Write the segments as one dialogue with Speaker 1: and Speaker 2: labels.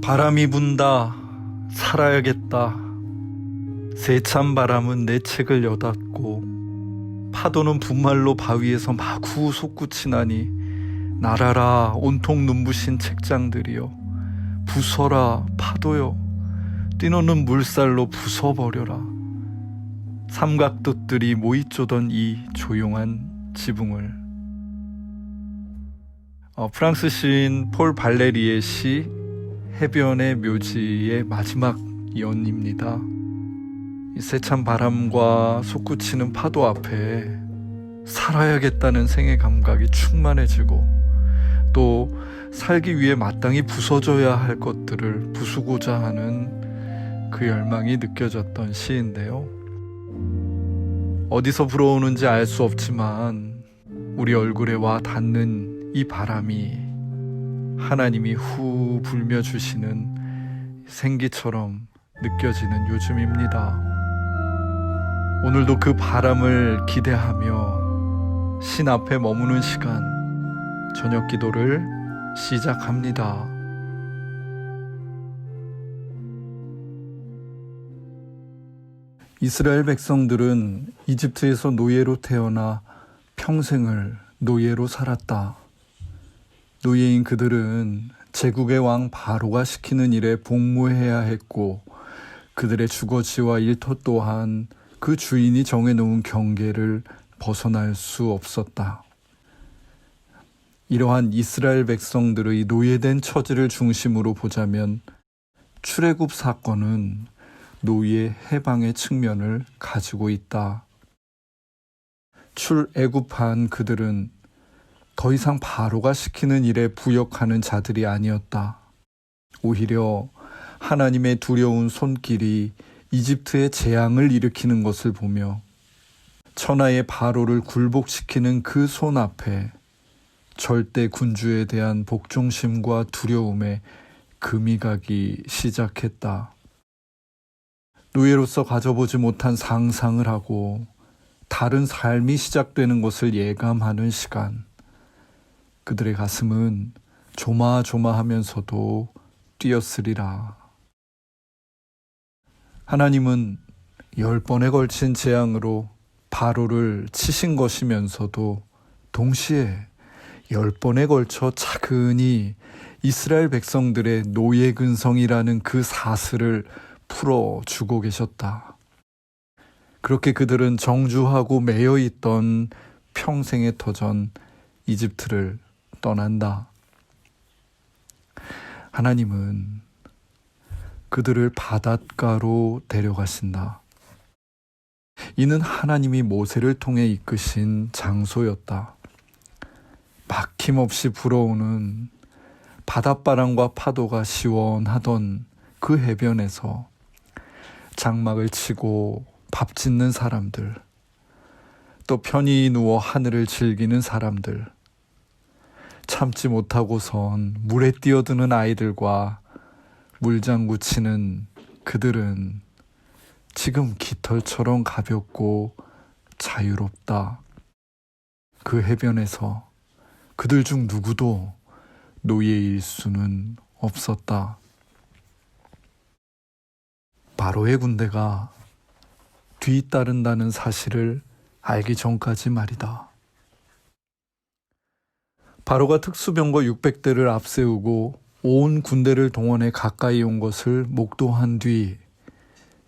Speaker 1: 바람이 분다. 살아야겠다. 세찬 바람은 내 책을 여닫고 파도는 분말로 바위에서 마구 솟구치나니 날아라 온통 눈부신 책장들이여 부서라 파도여 뛰노는 물살로 부숴버려라. 삼각듯들이 모이쪼던 이 조용한 지붕을. 프랑스 시인 폴 발레리의 시 해변의 묘지의 마지막 연입니다. 이 세찬 바람과 솟구치는 파도 앞에 살아야겠다는 생의 감각이 충만해지고 또 살기 위해 마땅히 부서져야 할 것들을 부수고자 하는 그 열망이 느껴졌던 시인데요. 어디서 불어오는지 알 수 없지만 우리 얼굴에 와 닿는 이 바람이 하나님이 후 불며 주시는 생기처럼 느껴지는 요즘입니다. 오늘도 그 바람을 기대하며 신 앞에 머무는 시간, 저녁 기도를 시작합니다. 이스라엘 백성들은 이집트에서 노예로 태어나 평생을 노예로 살았다. 노예인 그들은 제국의 왕 바로가 시키는 일에 복무해야 했고 그들의 주거지와 일터 또한 그 주인이 정해놓은 경계를 벗어날 수 없었다. 이러한 이스라엘 백성들의 노예된 처지를 중심으로 보자면 출애굽 사건은 노예 해방의 측면을 가지고 있다. 출애굽한 그들은 더 이상 바로가 시키는 일에 부역하는 자들이 아니었다. 오히려 하나님의 두려운 손길이 이집트의 재앙을 일으키는 것을 보며 천하의 바로를 굴복시키는 그 손 앞에 절대 군주에 대한 복종심과 두려움에 금이 가기 시작했다. 노예로서 가져보지 못한 상상을 하고 다른 삶이 시작되는 것을 예감하는 시간. 그들의 가슴은 조마조마하면서도 뛰었으리라. 하나님은 10번에 걸친 재앙으로 바로를 치신 것이면서도 동시에 10번에 걸쳐 차근히 이스라엘 백성들의 노예 근성이라는 그 사슬을 풀어주고 계셨다. 그렇게 그들은 정주하고 매여있던 평생의 터전 이집트를 떠난다. 하나님은 그들을 바닷가로 데려가신다. 이는 하나님이 모세를 통해 이끄신 장소였다. 막힘없이 불어오는 바닷바람과 파도가 시원하던 그 해변에서 장막을 치고 밥 짓는 사람들, 또 편히 누워 하늘을 즐기는 사람들, 참지 못하고선 물에 뛰어드는 아이들과 물장구 치는 그들은 지금 깃털처럼 가볍고 자유롭다. 그 해변에서 그들 중 누구도 노예일 수는 없었다. 바로의 군대가 뒤따른다는 사실을 알기 전까지 말이다. 바로가 특수병거 600대를 앞세우고 온 군대를 동원해 가까이 온 것을 목도한 뒤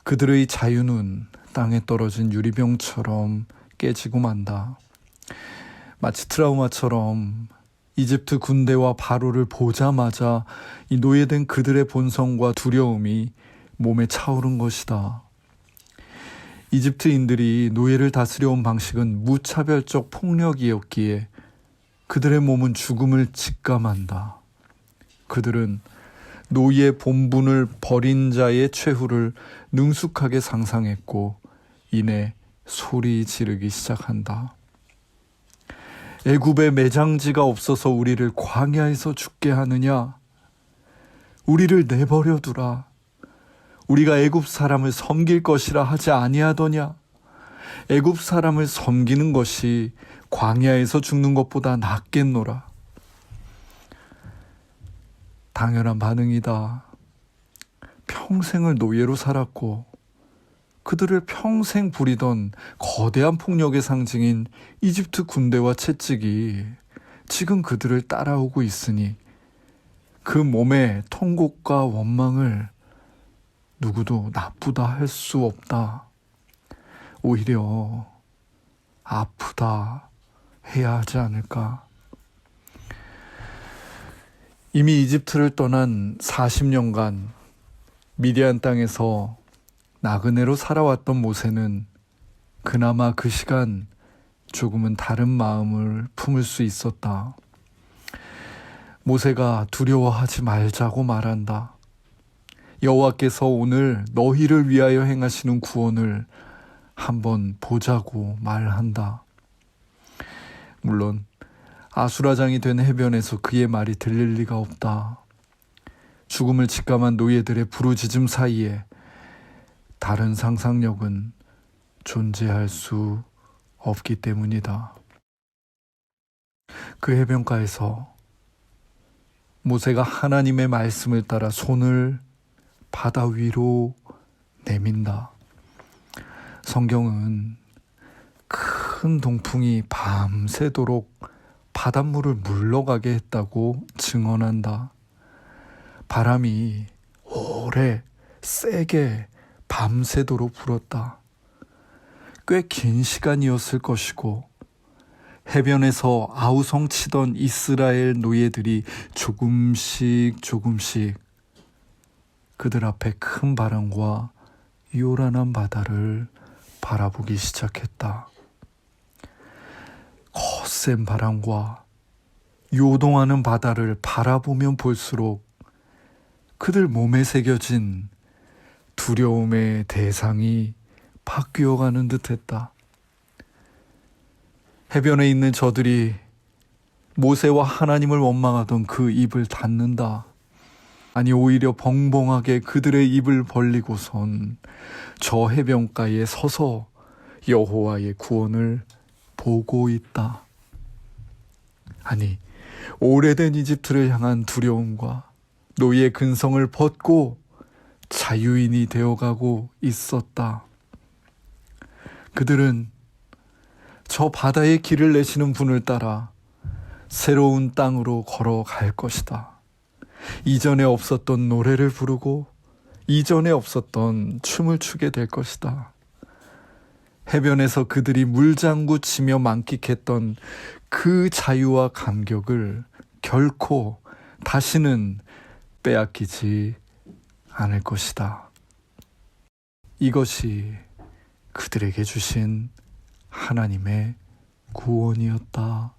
Speaker 1: 그들의 자유는 땅에 떨어진 유리병처럼 깨지고 만다. 마치 트라우마처럼 이집트 군대와 바로를 보자마자 이 노예된 그들의 본성과 두려움이 몸에 차오른 것이다. 이집트인들이 노예를 다스려온 방식은 무차별적 폭력이었기에 그들의 몸은 죽음을 직감한다. 그들은 노예 본분을 버린 자의 최후를 능숙하게 상상했고 이내 소리 지르기 시작한다. 애굽에 매장지가 없어서 우리를 광야에서 죽게 하느냐? 우리를 내버려 두라. 우리가 애굽 사람을 섬길 것이라 하지 아니하더냐? 애굽 사람을 섬기는 것이 광야에서 죽는 것보다 낫겠노라. 당연한 반응이다. 평생을 노예로 살았고 그들을 평생 부리던 거대한 폭력의 상징인 이집트 군대와 채찍이 지금 그들을 따라오고 있으니 그 몸의 통곡과 원망을 누구도 나쁘다 할 수 없다. 오히려 아프다 해야 하지 않을까. 이미 이집트를 떠난 40년간 미디안 땅에서 나그네로 살아왔던 모세는 그나마 그 시간 조금은 다른 마음을 품을 수 있었다. 모세가 두려워하지 말자고 말한다. 여호와께서 오늘 너희를 위하여 행하시는 구원을 한번 보자고 말한다. 물론 아수라장이 된 해변에서 그의 말이 들릴 리가 없다. 죽음을 직감한 노예들의 부르짖음 사이에 다른 상상력은 존재할 수 없기 때문이다. 그 해변가에서 모세가 하나님의 말씀을 따라 손을 바다 위로 내민다. 성경은 큰 동풍이 밤새도록 바닷물을 물러가게 했다고 증언한다. 바람이 오래 세게 밤새도록 불었다. 꽤 긴 시간이었을 것이고 해변에서 아우성 치던 이스라엘 노예들이 조금씩 그들 앞에 큰 바람과 요란한 바다를 바라보기 시작했다. 거센 바람과 요동하는 바다를 바라보면 볼수록 그들 몸에 새겨진 두려움의 대상이 바뀌어가는 듯했다. 해변에 있는 저들이 모세와 하나님을 원망하던 그 입을 닫는다. 아니 오히려 벙벙하게 그들의 입을 벌리고선 저 해변가에 서서 여호와의 구원을 보고 있다. 아니 오래된 이집트를 향한 두려움과 노예 근성을 벗고 자유인이 되어가고 있었다. 그들은 저 바다의 길을 내시는 분을 따라 새로운 땅으로 걸어갈 것이다. 이전에 없었던 노래를 부르고 이전에 없었던 춤을 추게 될 것이다. 해변에서 그들이 물장구 치며 만끽했던 그 자유와 감격을 결코 다시는 빼앗기지 않을 것이다. 이것이 그들에게 주신 하나님의 구원이었다.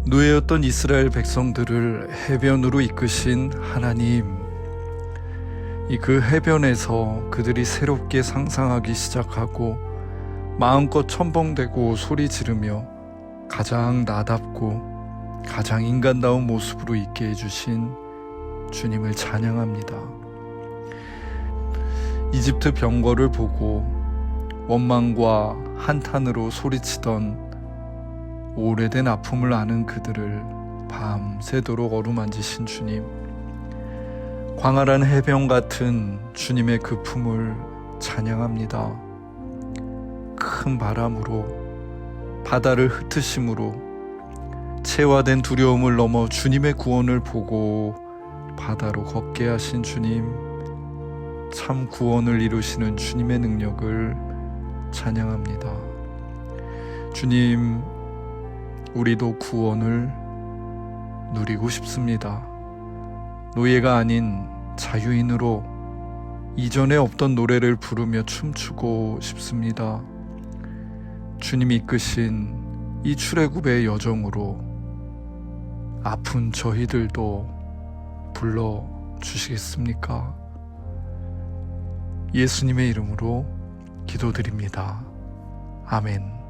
Speaker 1: 노예였던 이스라엘 백성들을 해변으로 이끄신 하나님, 그 해변에서 그들이 새롭게 상상하기 시작하고 마음껏 첨벙대고 소리 지르며 가장 나답고 가장 인간다운 모습으로 있게 해주신 주님을 찬양합니다. 이집트 병거를 보고 원망과 한탄으로 소리치던 오래된 아픔을 아는 그들을 밤새도록 어루만지신 주님, 광활한 해변 같은 주님의 그 품을 찬양합니다. 큰 바람으로, 바다를 흩으심으로 체화된 두려움을 넘어 주님의 구원을 보고 바다로 걷게 하신 주님, 참 구원을 이루시는 주님의 능력을 찬양합니다. 주님, 우리도 구원을 누리고 싶습니다. 노예가 아닌 자유인으로 이전에 없던 노래를 부르며 춤추고 싶습니다. 주님이 이끄신 이 출애굽의 여정으로 아픈 저희들도 불러주시겠습니까? 예수님의 이름으로 기도드립니다. 아멘.